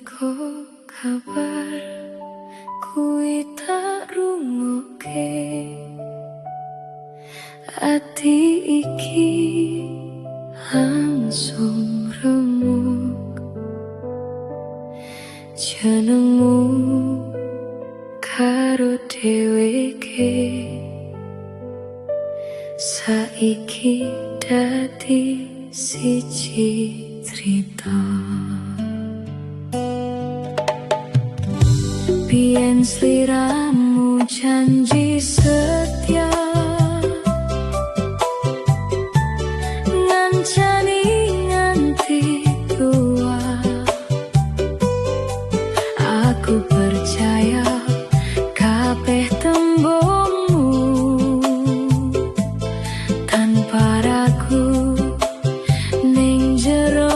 teko kabar kuwi tak rungokke ati iki langsung remuk jenengmu karo dheweke saiki dadi siji cerita. Biyen sliramu janji setia ngancani nganti tua. Aku percaya kabeh tembungmu tanpa ragu ning jero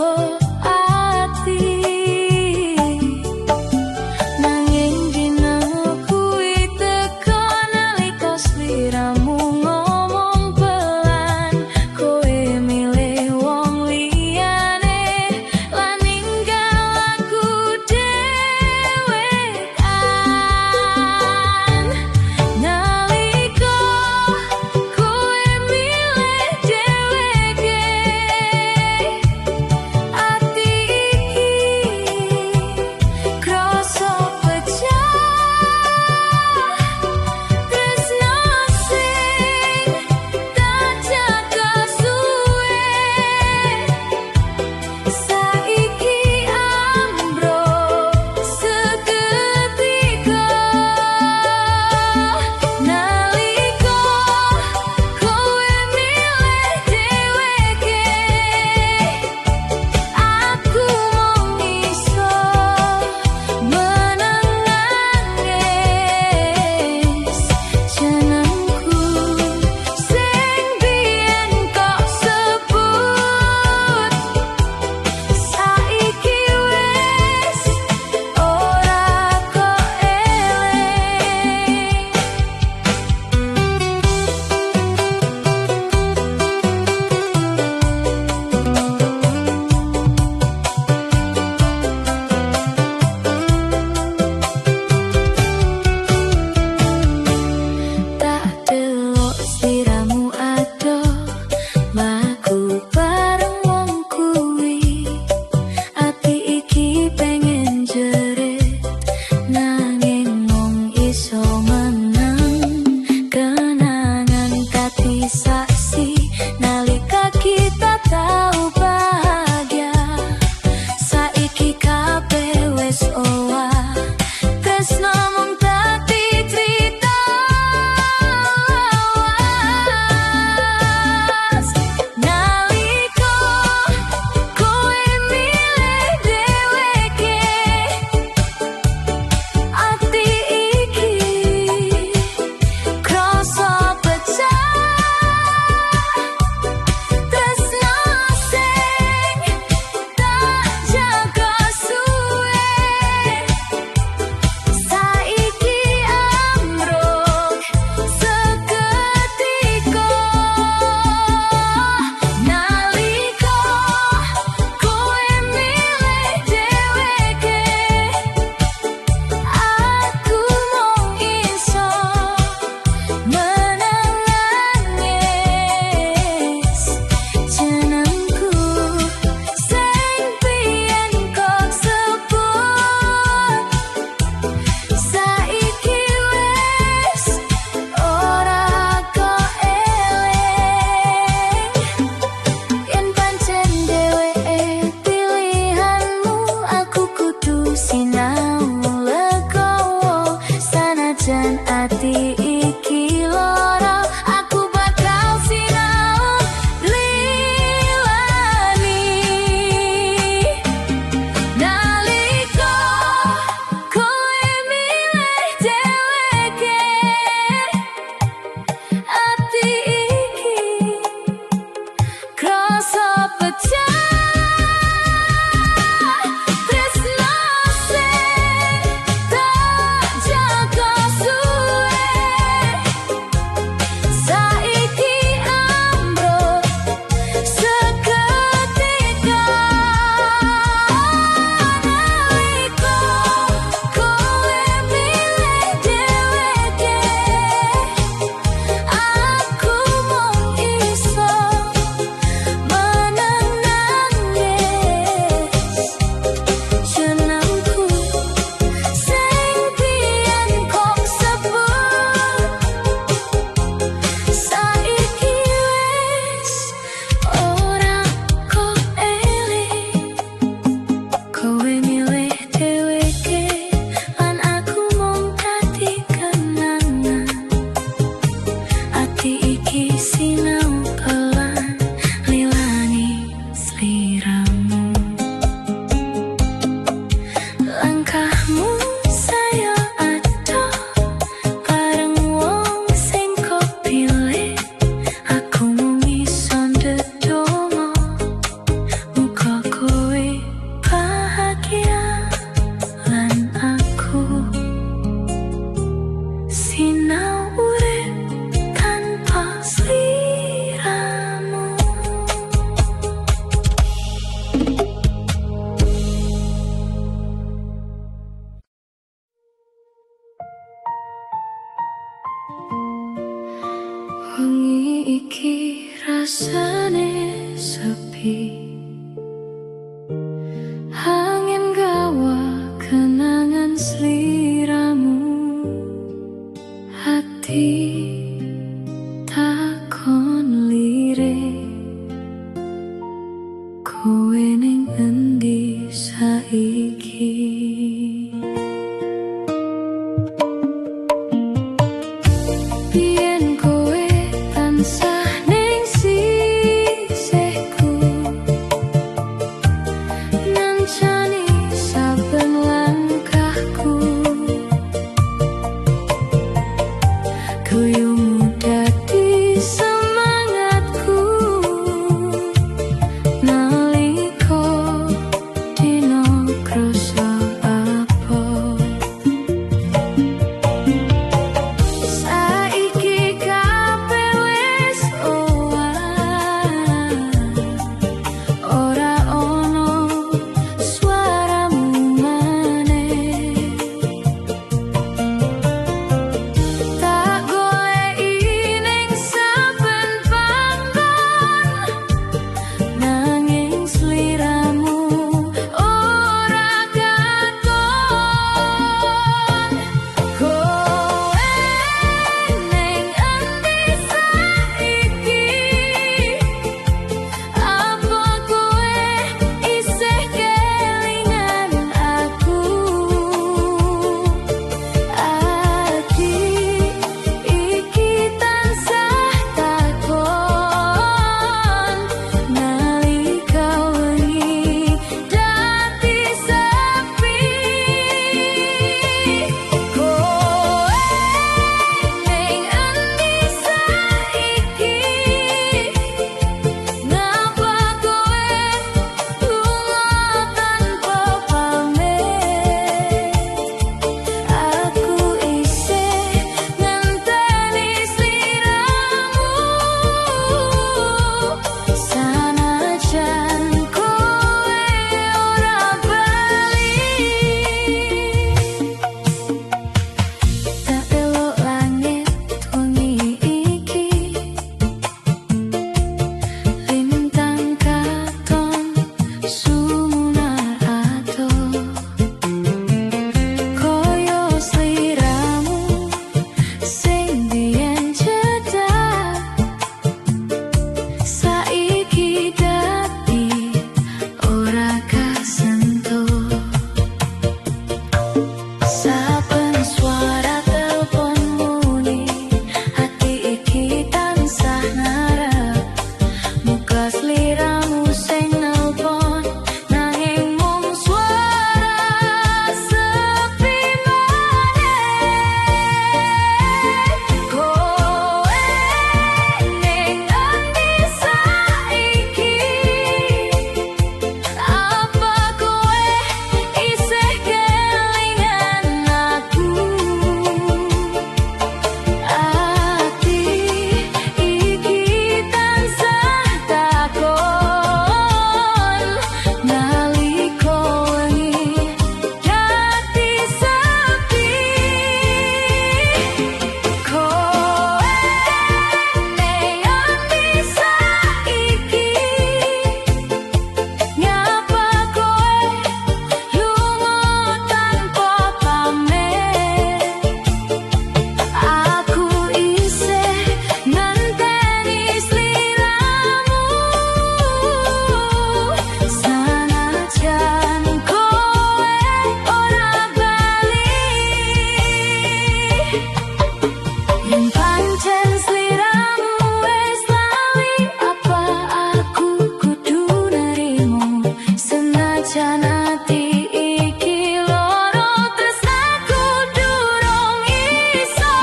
Senajan ati iki loro tresnaku durung iso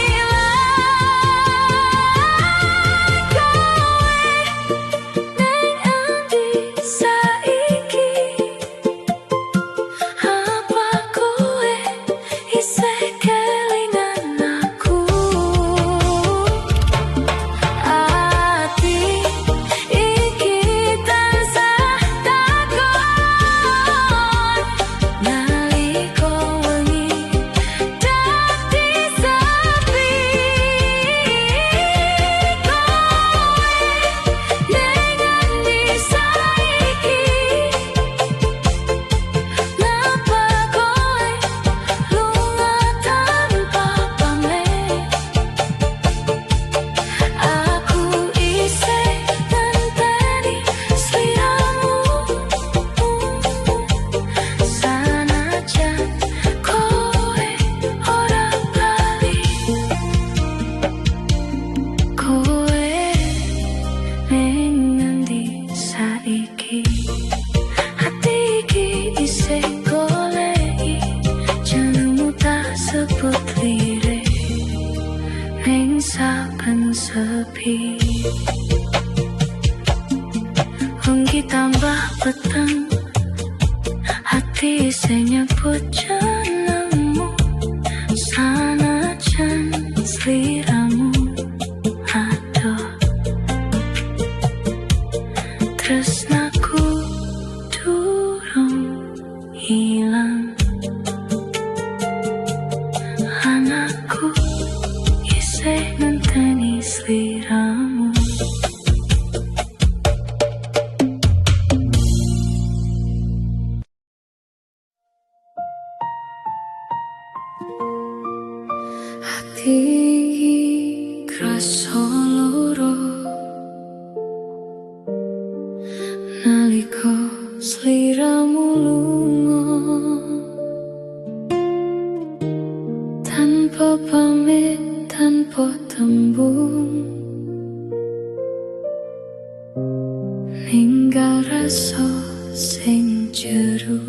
ilang. Kowe ning endi saiki? Apa kowe isih kelingan aku? Ati iki tansah takon nalika wengi dadi sepi. Kowe ning endi saiki? Napa kowe lunga tanpa pamit? Aku isih ngenteni sliramu, sanajan kowe ora bali. Kowe ning endi saiki? Hati iki isih goleki jenengmu tak sebut lirik ning saben sepi. Wengi tambah peteng, hati isih nyebut jenengmu, sanajan sliramu adoh. Tresnaku durung ilang. Anakku isih ngenteni sliramu. Hati krasa loro nalika sliramu lunga tanpa pamit, tanpa tembung, ninggal rasa sing jero.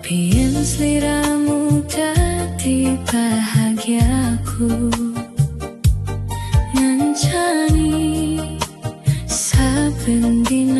Biyen sliramu dadi bahagiaku, ngancani saben dina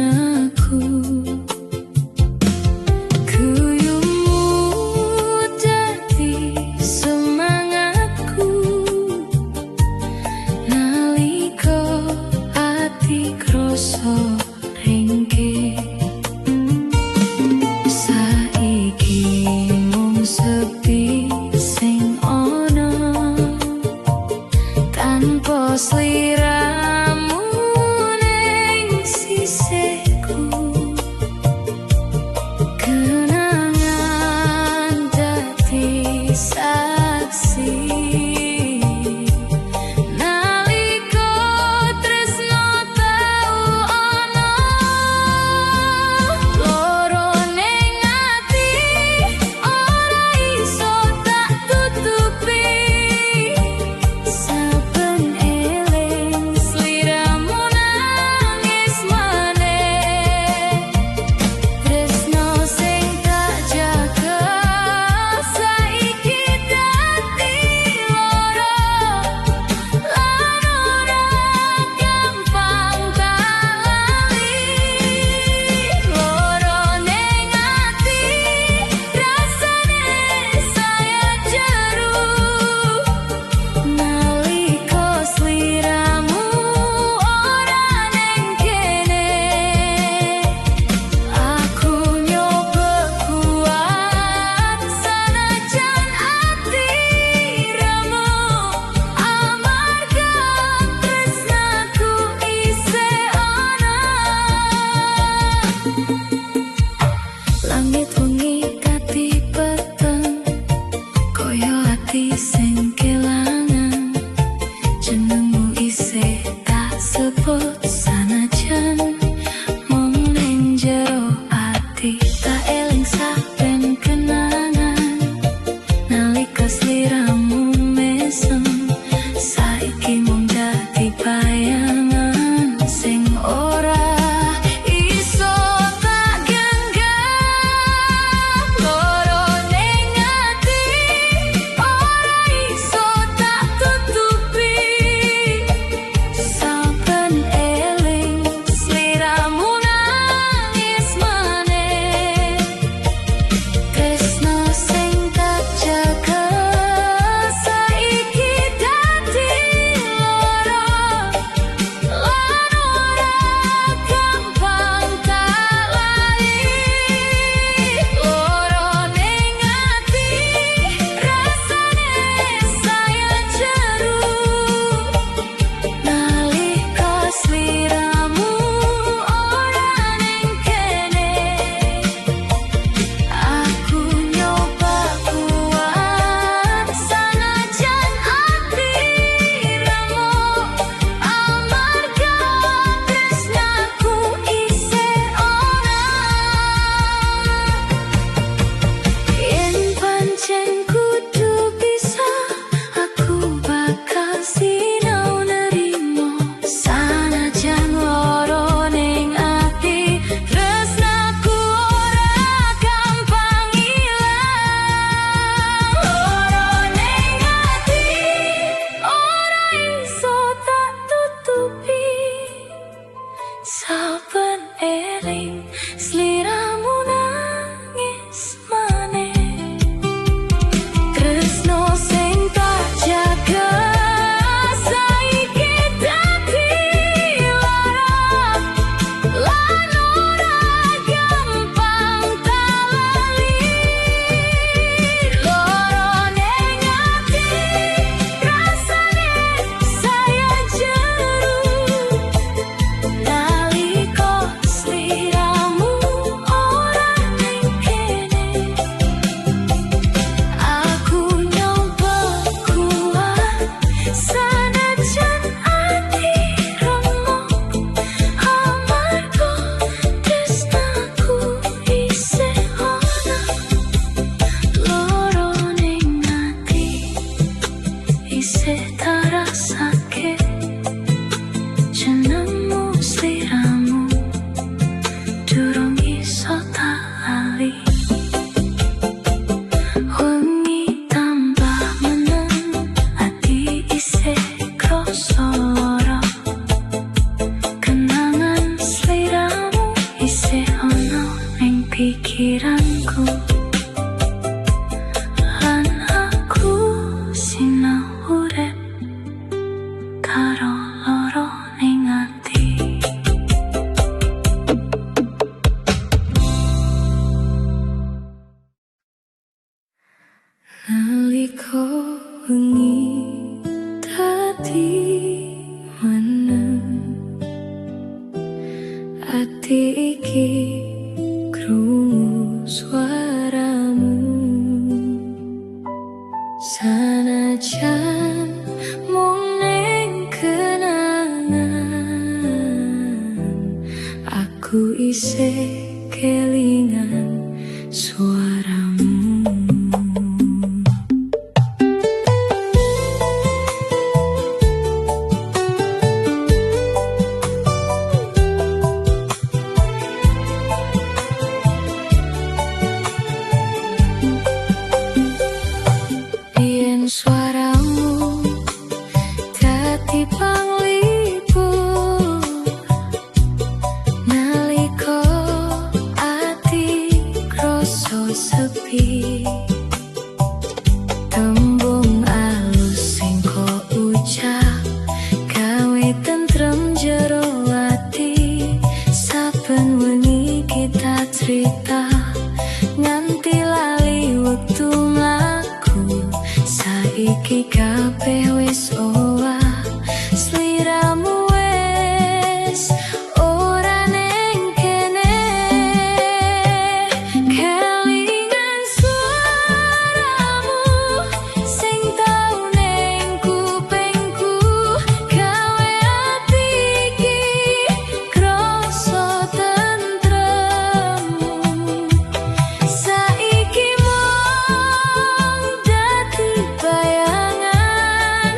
sliramu nangis maneh. Tresno sing tak jaga saiki dadi lara, lan ora gampang tak lali. Loro ning ati rasane saya jeru, naliko sliramu ora ning kene. Aku nyoba kuat sanajan ati remuk, amarga tresnaku isih ana. Loro ning ati isih tak rasake jenengmu sliramu durung iso tak lali. Wengi tambah meneng ati isih kroso lara, kenangan sliramu isih ana ning pikiranku, lan aku sinau urip karo loro ning ati. Naliko wengi dadi meneng, ati iki krungu suaramu, sanajan mung ning kenangan, aku isih kelingan suaramu. Yen suaramu dadi panglipur, naliko ati kroso sepi, tembung alus sing kok ucap gawe tentrem jero ati. Saben wengi kita cerita nganti lali wektu mlaku, saiki kabeh wis owah, sliramu wis ora ning kene. Kelingan suaramu sing tau ning kupingku, gawe ati iki kroso tentremmu. Saiki mung dadi bayangan,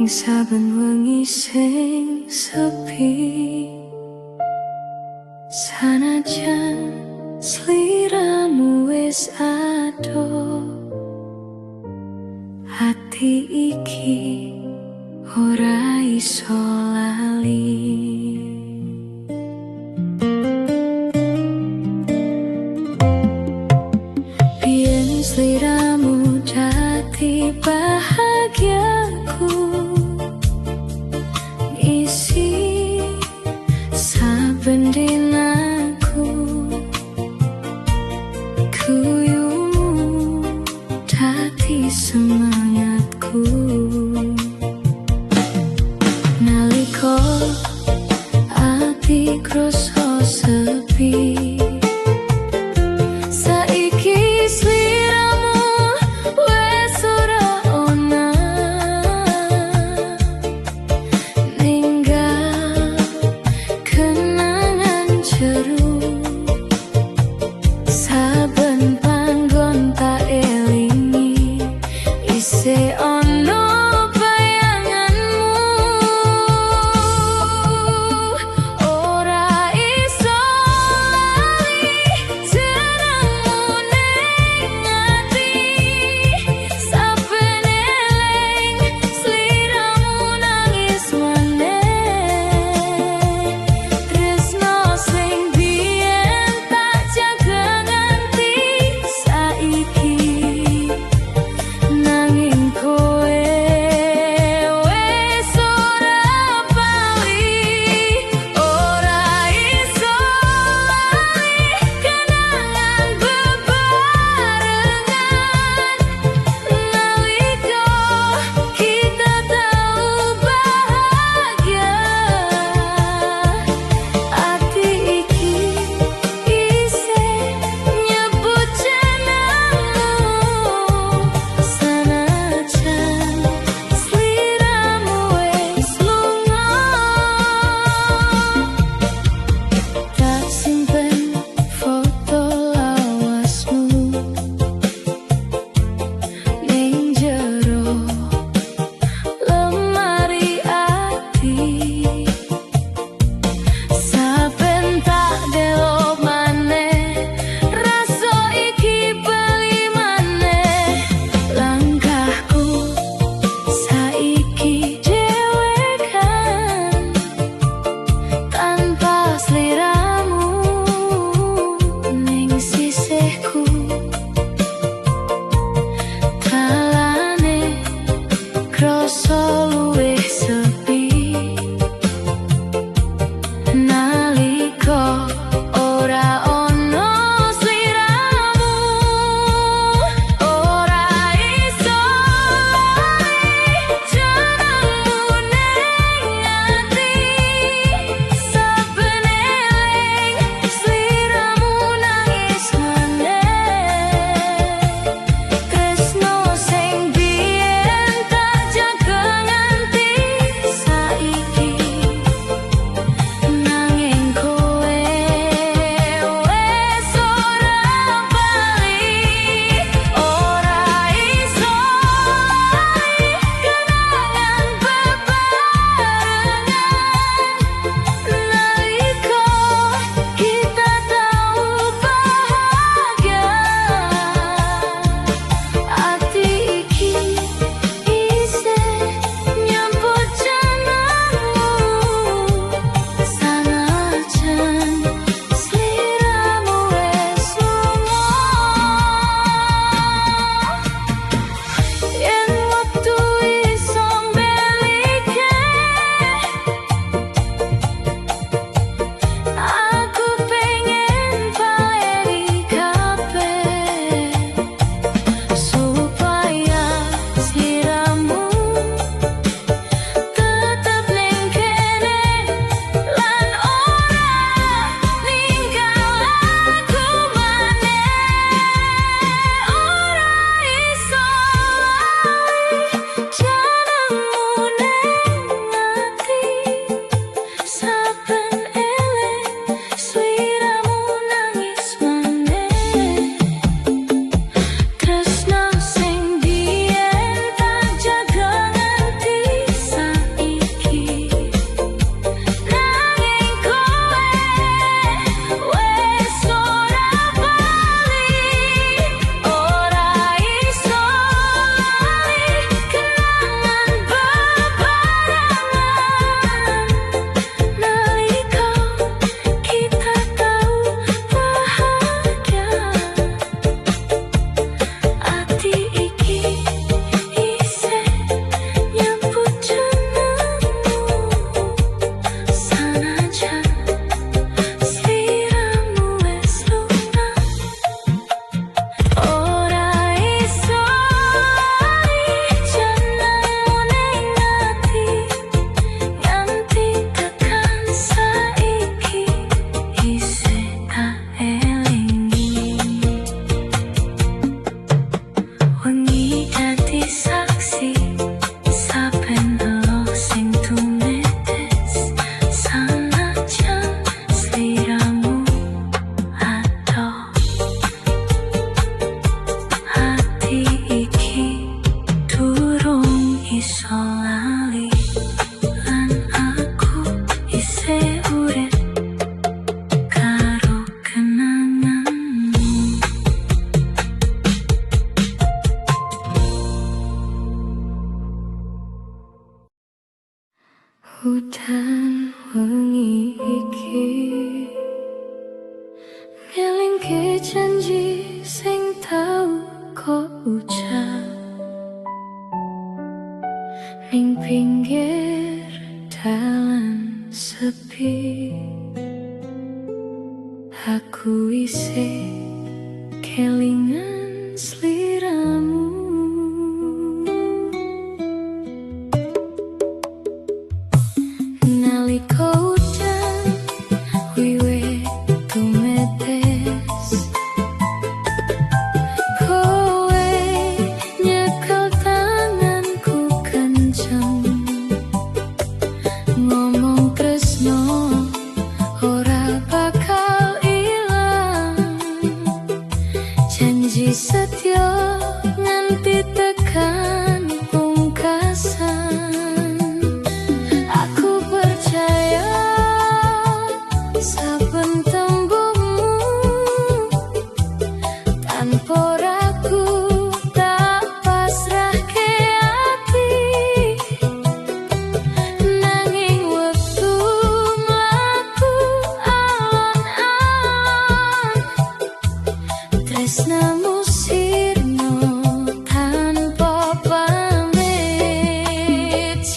saben wengi sing sepi, sanajan sliramu wis ado, hati iki ora iso lali. Biyen sliramu dadi bahagiaku, isi saben dinaku, guyumu dadi semangatku. Naliko ati kroso sepi, saiki sliramu wes ora ona, ninggal kenangan jeru, saben panggon tak elingi isih ono bayanganmu. Udan wengi iki ngelingke janji sing tau kok ucap ning pinggir dalan sepi. Aku isih kelingan sliramu. Nalika udan wiwit tumetes, kowe nyekel tanganku kenceng, ngomong tresno ora bakal ilang, janji setia nganti tekan pungkasan. Aku percaya saben tembungmu, tanpa ragu tak pasrahke ati. Nanging wektu mlaku alon-alon, tresnamu sirna tanpa pamit.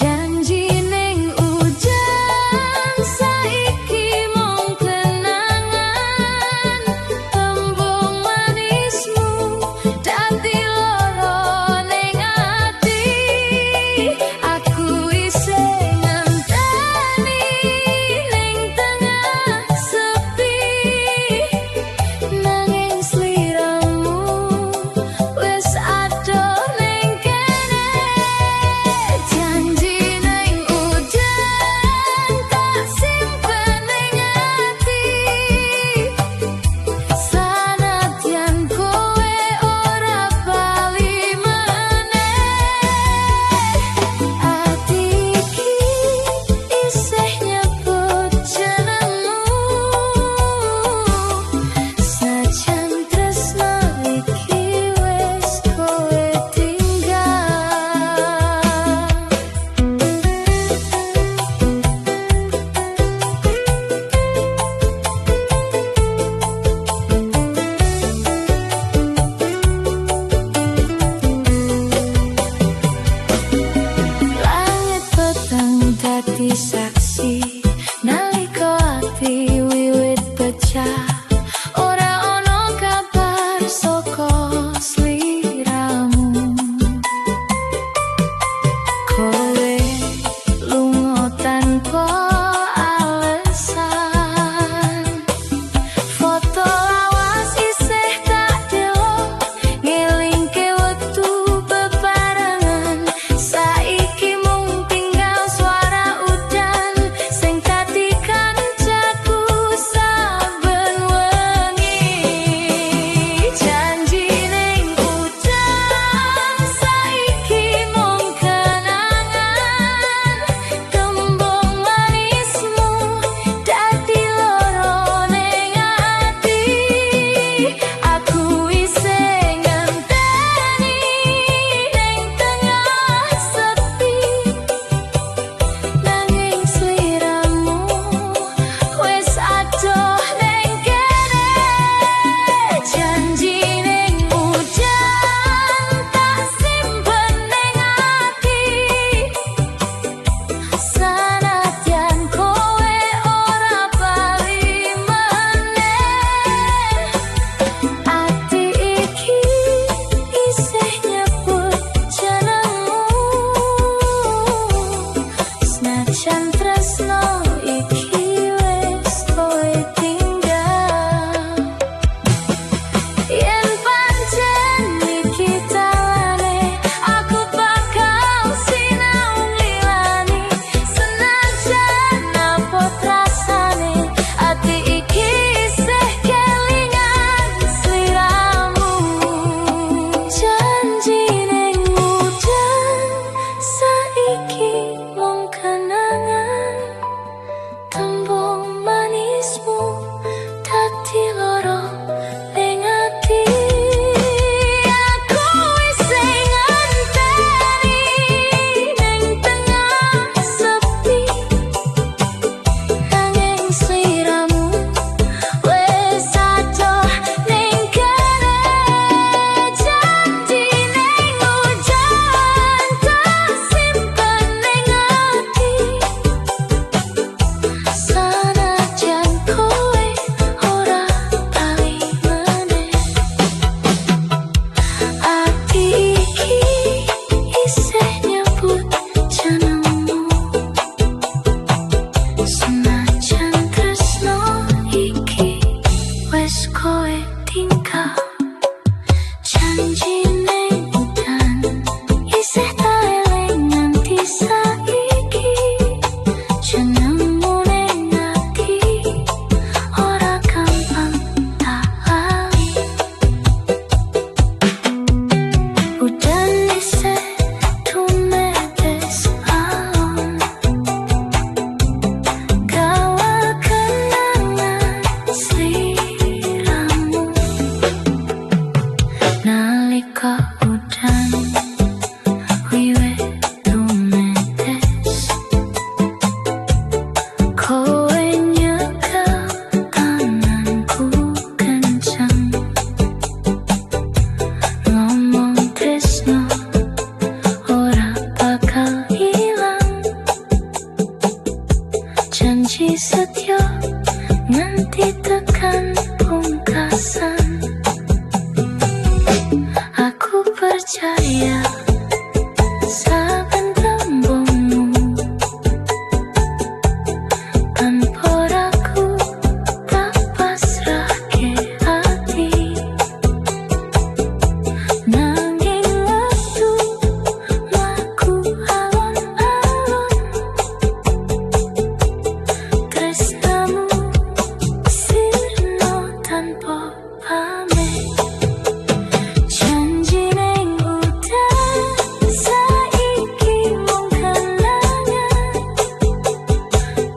Janji ning udan saiki mung kenangan, tembung manismu dadi lara ning ati. Aku isih ngenteni ning tengah sepi, nanging sliramu wis adoh ning kene. Janji ning udan tak simpen ning ati, sanadyan kowe ora bali meneh. Ati iki isih nyebut jenengmu, senajan tresno iki wis kowe tinggal. Langit peteng dadi saksi, nalika ati wiwit pecah, ora ana kabar saka sliramu. Kowe lunga tanpa alasan, foto lawas isih tak delok, ngelingke wektu bebarengan. Saiki mung tinggal suara udan sing dadi kancaku saben wengi. Janji ning udan saiki mung kenangan, tembung manismu dadi lara ning ati. Aku isih ngenteni ning tengah sepi, nanging sliramu wis adoh ning kene. Janji ning udan tak simpen ning ati, sanadyan kowe ora bali meneh. Ati iki isih nyebut jenengmu, senajan tresno iki wis kowe tinggal. Yen pancen iki dalane, aku bakal sinau nglilani, senajan apa rasane. Ati iki isih kelingan sliramu. Janji ning udan saiki mung kenangan, janji setia nganti tekan pungkasan. Aku percaya saben tembungmu tanpa ragu tak pasrah ke hati. Nanging waktu laku alon-alon tresnamu sirna tanpa pamit. Janji ning udan saiki mung kenangan,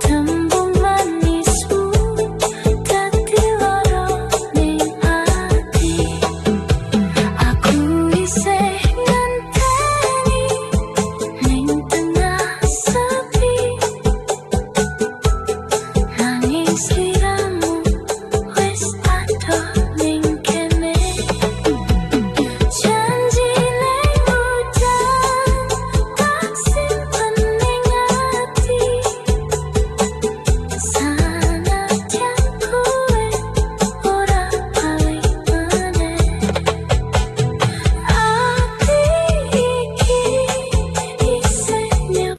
tembung manismu dadi lara ning ati. Aku isih ngenteni ning tengah sepi, nanging sliramu wis ada ning kene. Janji ning udan tak simpen ning ati, sanadyan kowe ora bali meneh. Ati iki isih nyep.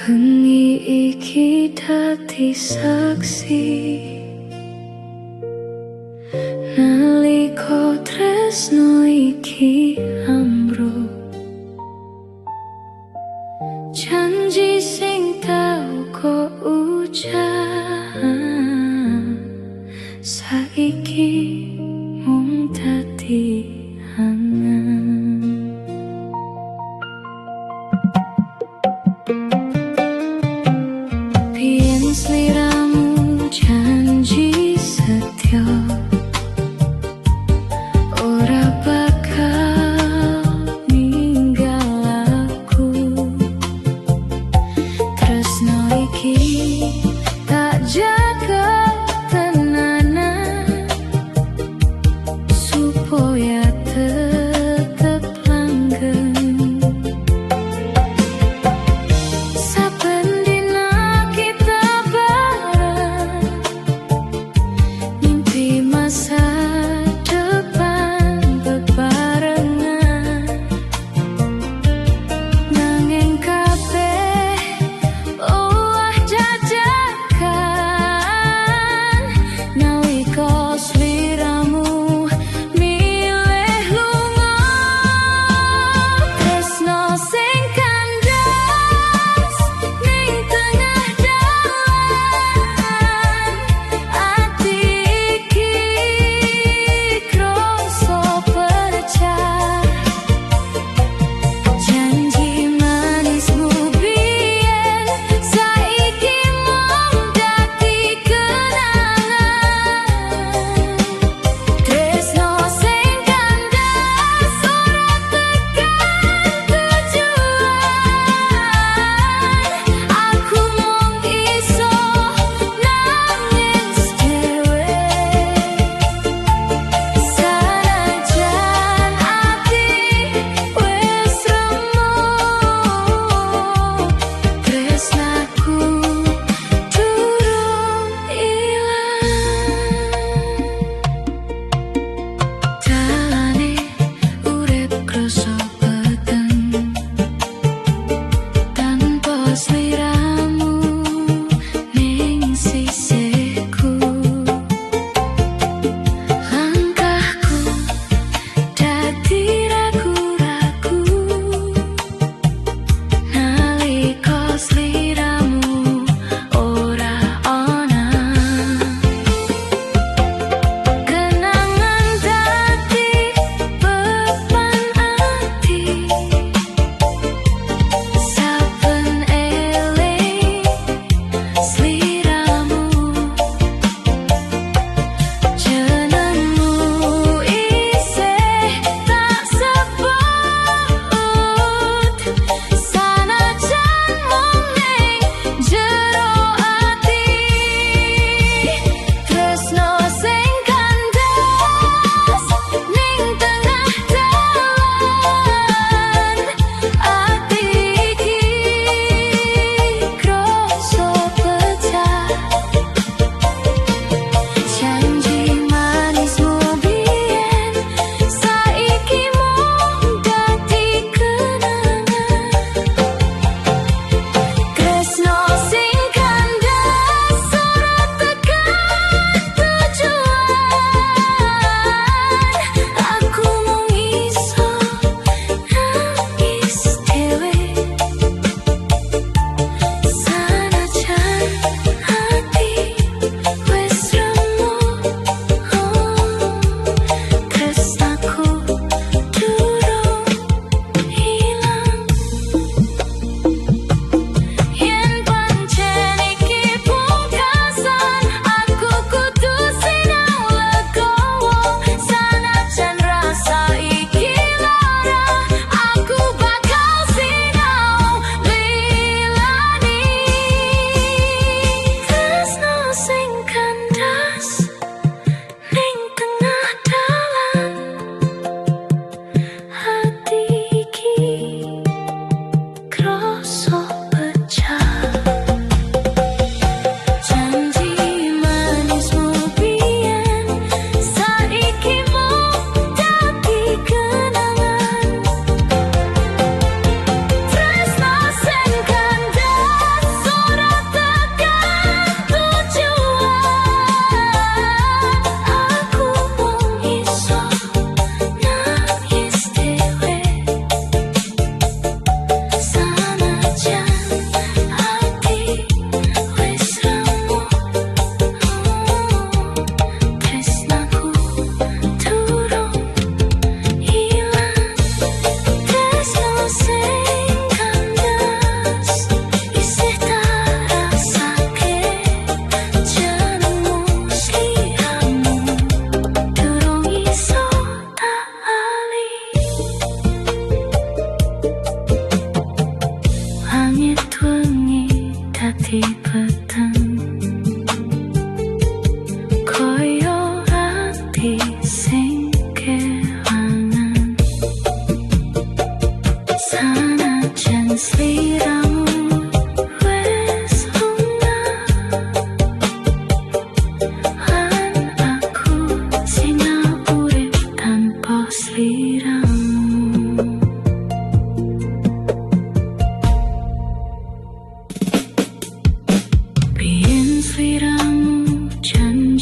Bengi iki dadi saksi nalika tresno iki ambruk. Janji sing tau kok ucap saiki mung dadi angan. Biyen sliramu janji setia ora bakal ninggal aku. Tresno iki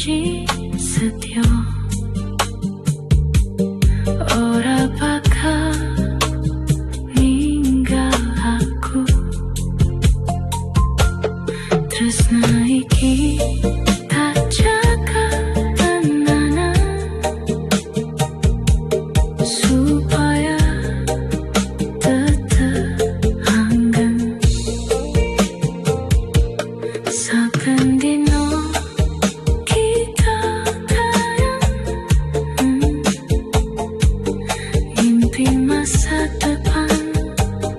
janji setia, ora bakal ninggal aku. Terus naiki tak jaga tenanan, supaya tetap anggen. Saben dino kita tayang, mimpi masa depan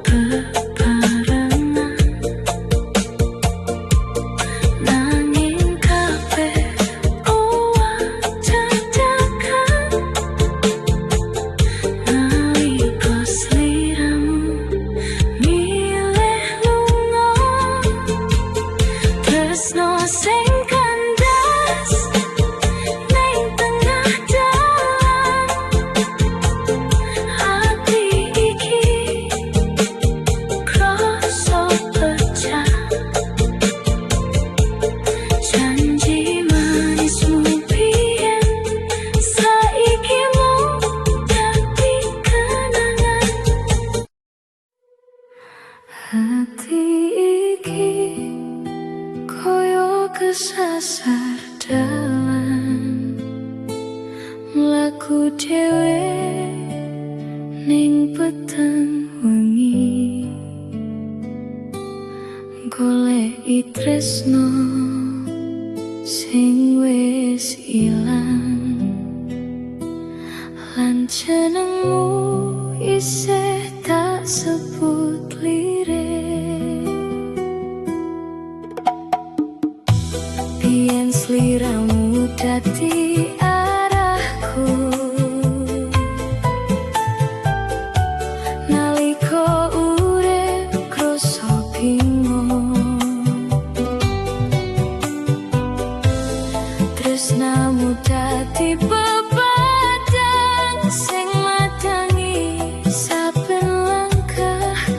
bebarengan. Nanging kabeh owah dadakan, nalika sliramu milih lunga. Tresno sing kandas ning tengah dalan, hati iki krasa pecah. Janji manismu biyen saiki mung dadi kenangan. Hati iki koyo kesasar dalan, mlaku dhewe ning peteng wengi, goleki tresno sing wis ilang, lan jenengmu isih tak sebut lirik. Biyen sliramu dadi arahku, nalika urip krasa bingung. Tresnamu dadi bebadan sing madangi saben langkahku.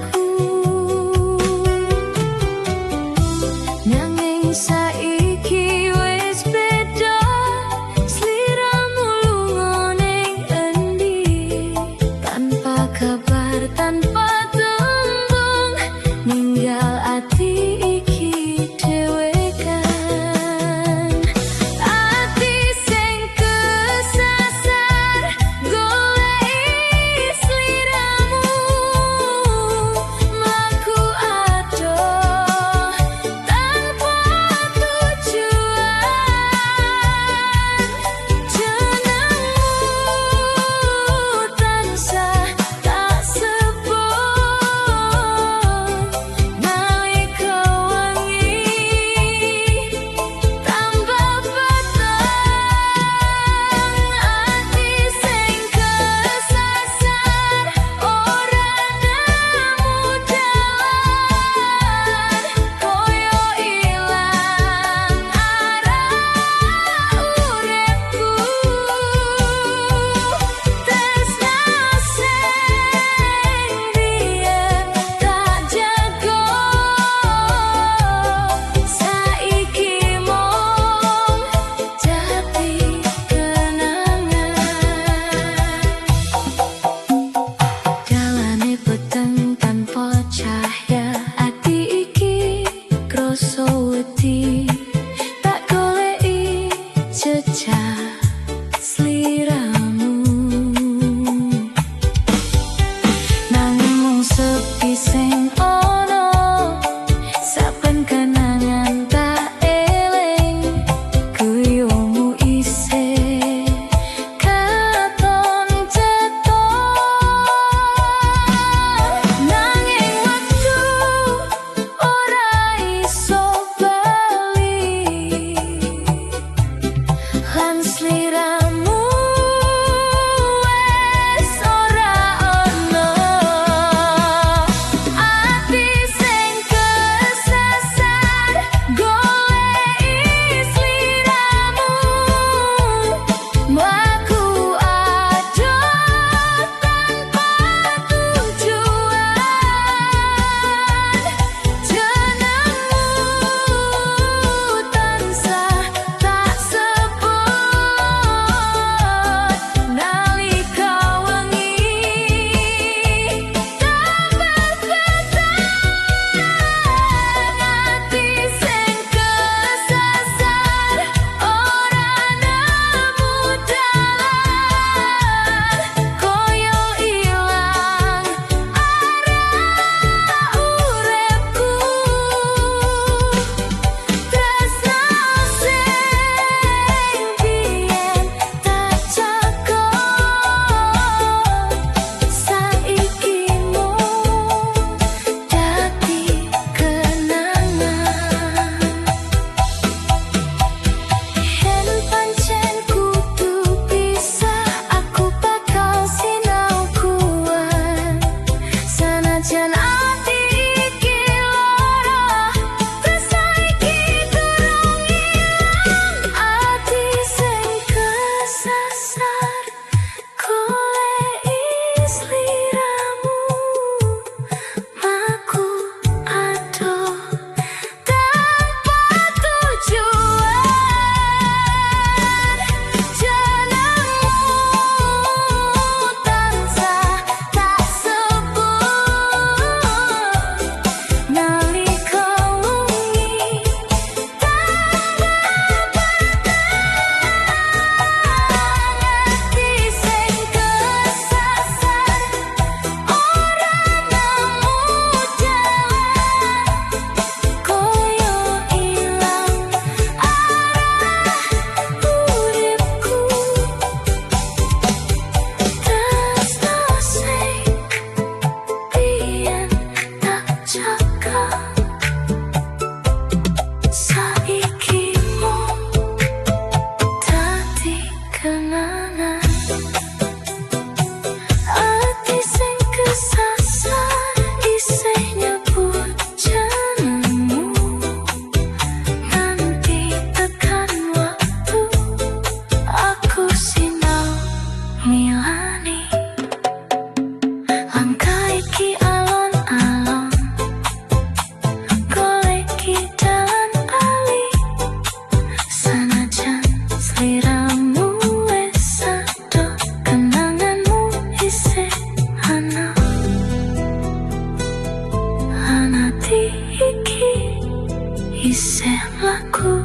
isih lagu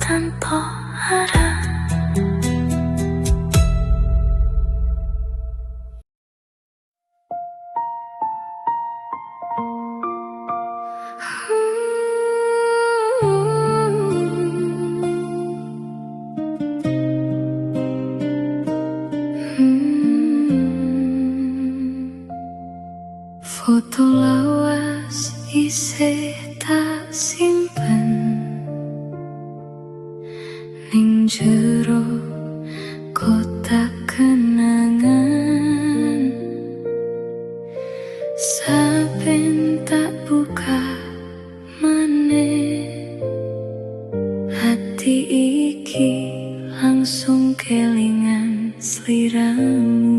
tanpa arah. Foto lawas isih tak simpen ning jero kotak kenangan. Saben tak buka maneh, hati iki langsung kelingan sliramu.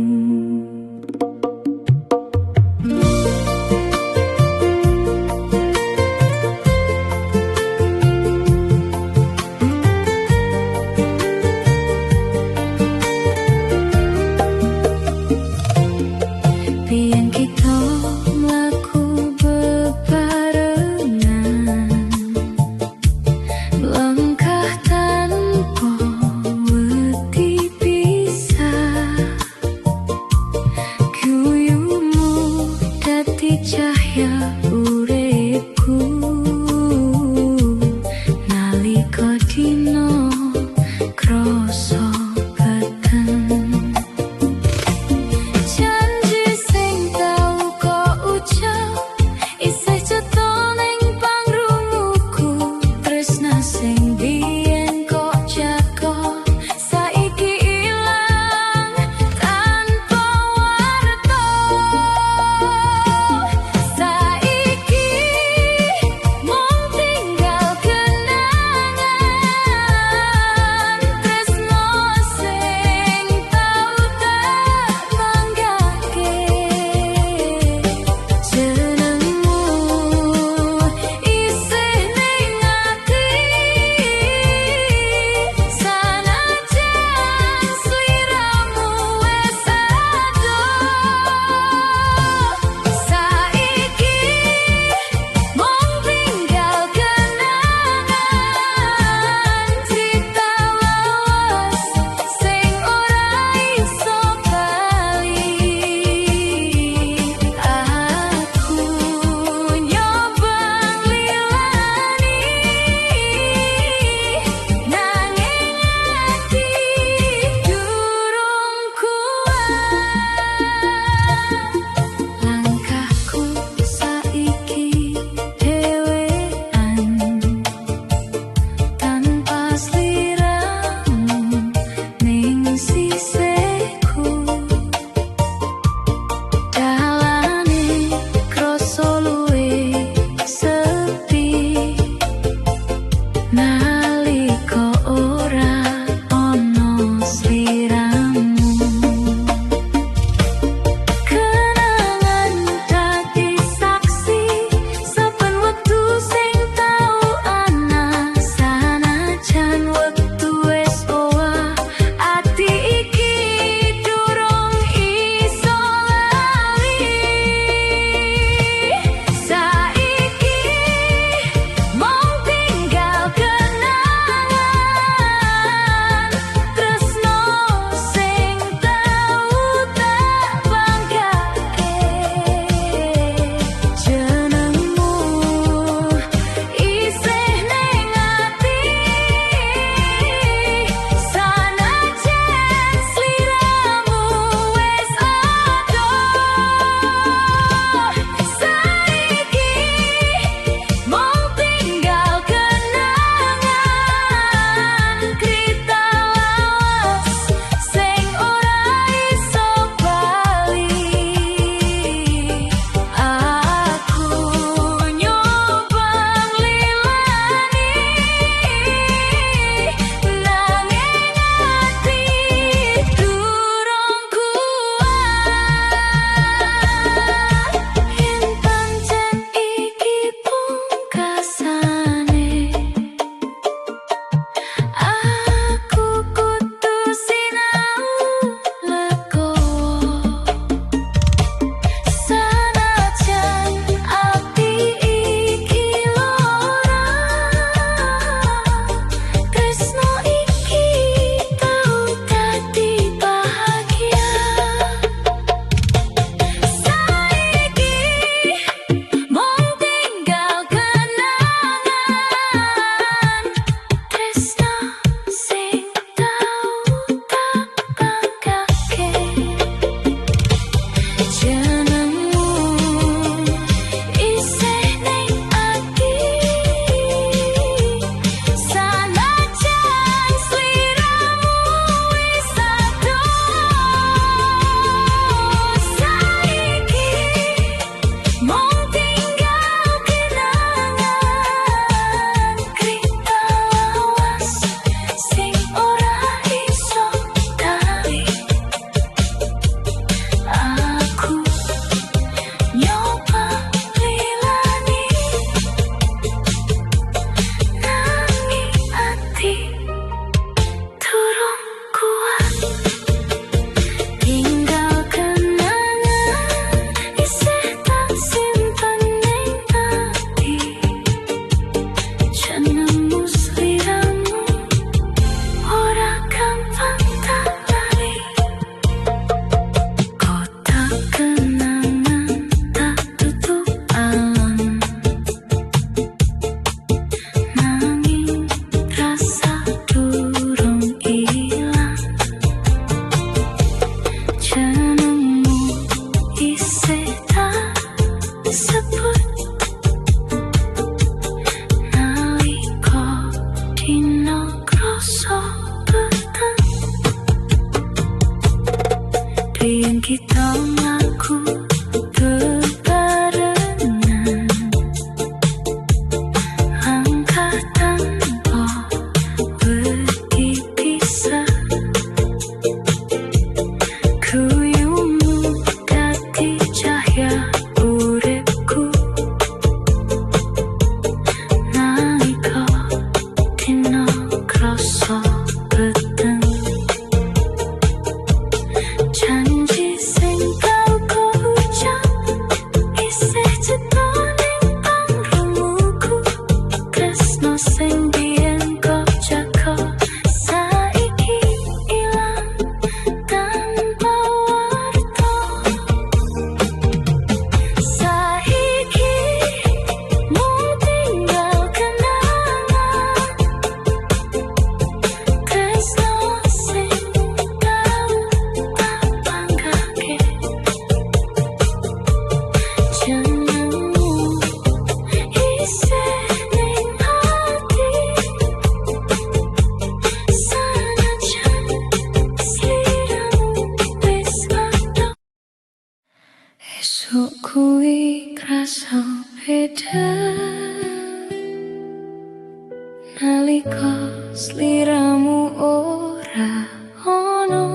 nalika sliramu ora ono,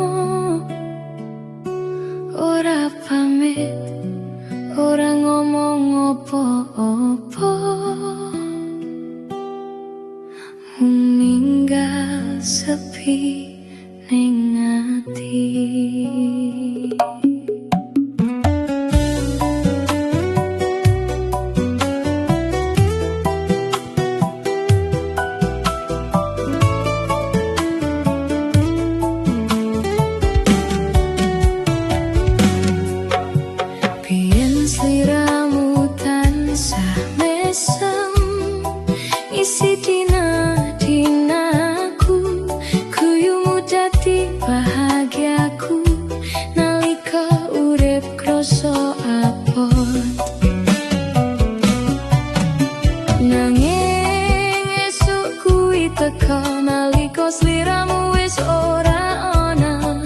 ora pamit, ora ngomong apa-apa, ninggal sepi ning ati. Isi dina-dinaku, guyumu dadi bahagiaku, nalika urip kroso abot. Nanging esuk kuwi teka nalika sliramu wis ora ana,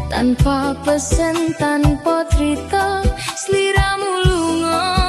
tanpa pesen, tanpa cerita, sliramu lunga.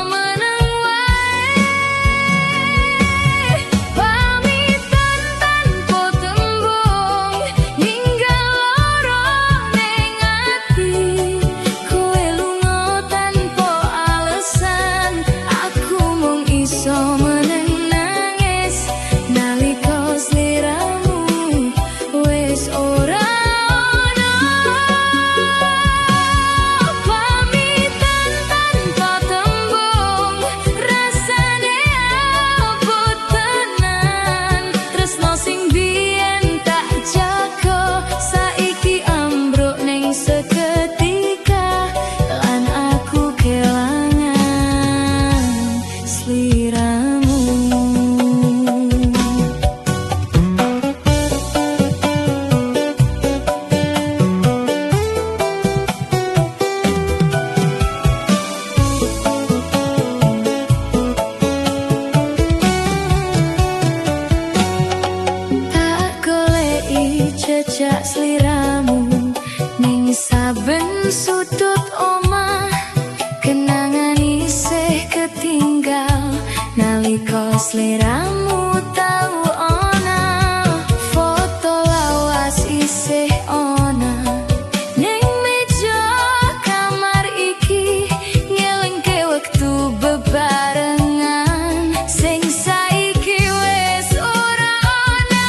Jejak sliramu ning saben sudut omah, kenangan isih ketinggal nalika sliramu tau ana, foto lawas isih ana ning meja kamar iki, ngelengke wektu bebarengan sing saiki wis ora ana.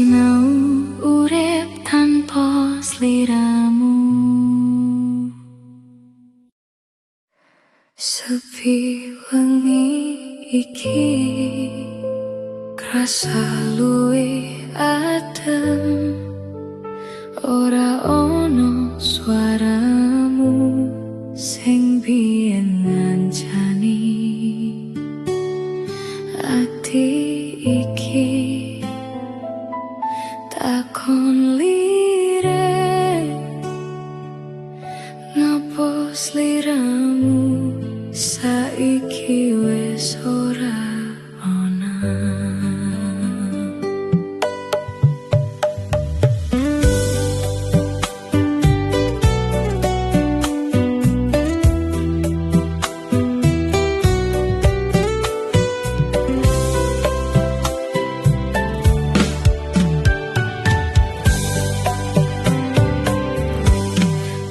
sinau urip tanpa sliramu. Sepi wengi iki krasa luwih adem, ora ono suaramu sing biyen ngancani ati iki takon lirik ngapa sliramu saiki wis ora ana.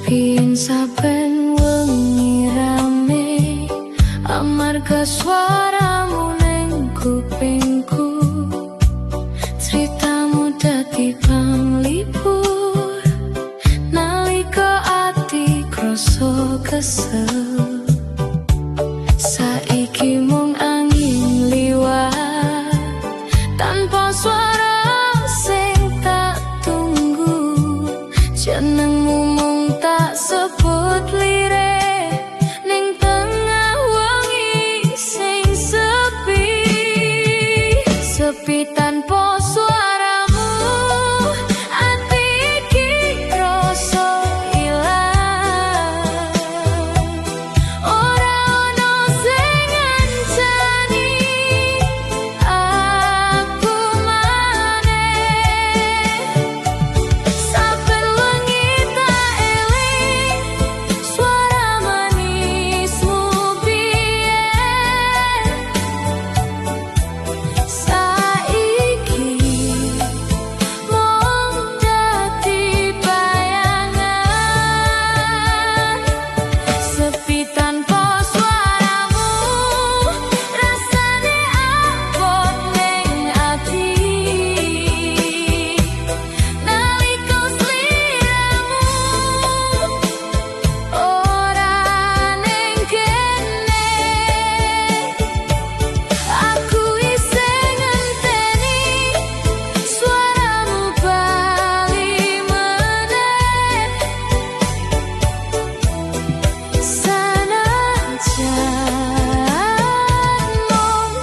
Pin saben wengi rame amarga suaramu ning kupingku, ceritamu dadi panglipur nalika ati krasa kesel. Saiki mung angin liwat tanpa suara sing tak tunggu, jenengmu mung tak sebut lirik ning tengah wengi sing sepi. Sepi tanpa suaramu, ati iki krasa ilang. Ora ono sing ngancani aku maneh. Saben wengi tak eling suara manismu biyen. Saiki mung dadi bayangan. Sepi tanpa suaramu, rasane abot ning ati. Nalika sliramu ora ning kene, aku isih ngenteni suaramu bali meneh. Sanajan mung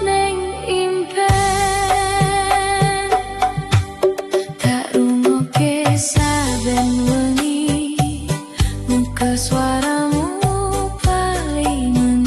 ning impen, tak rungokke saben wengi muka suara